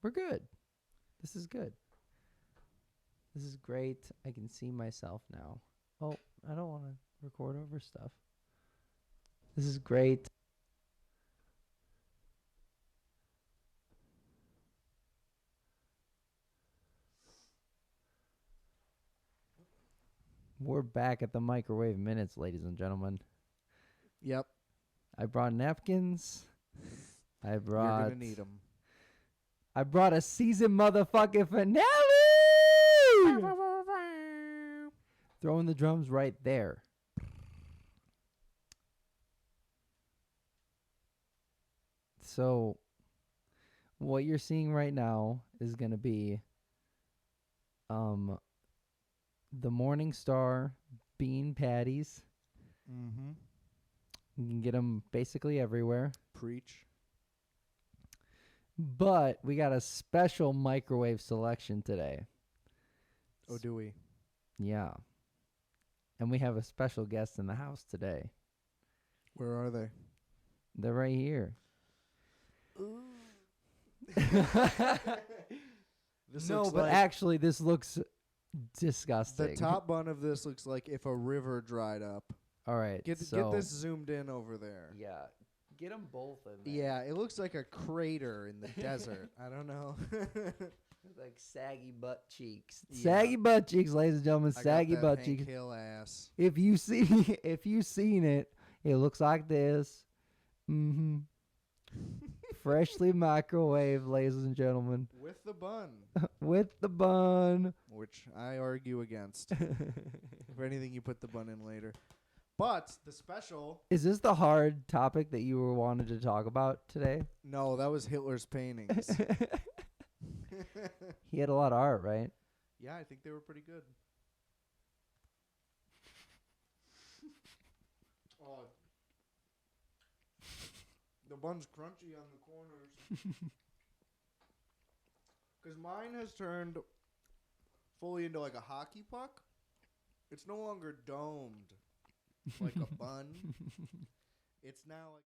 We're good. This is good. This is great. I can see myself now. Oh, I don't want to record over stuff. This is great. We're back at the microwave minutes, ladies and gentlemen. Yep. I brought napkins. You're gonna need them. I brought a season motherfucking finale. Throwing the drums right there. So, what you're seeing right now is gonna be, the Morning Star bean patties. Mm-hmm. You can get them basically everywhere. Preach. But we got a special microwave selection today. Oh, do we? Yeah. And we have a special guest in the house today. Where are they? They're right here. But actually this looks disgusting. The top bun of this looks like if a river dried up. All right. Get this zoomed in over there. Yeah. Get them both in there. Yeah, it looks like a crater in the desert. I don't know. Like saggy butt cheeks. Yeah. Saggy butt cheeks, ladies and gentlemen. Saggy butt cheeks. Hill ass. If you've seen it, it looks like this. Mm-hmm. Freshly microwaved, ladies and gentlemen. With the bun. With the bun. Which I argue against. If anything, you put the bun in later. But the special... Is this the hard topic that you wanted to talk about today? No, that was Hitler's paintings. He had a lot of art, right? Yeah, I think they were pretty good. Oh, the bun's crunchy on the corners. Because mine has turned fully into like a hockey puck. It's no longer domed like a bun. It's now like...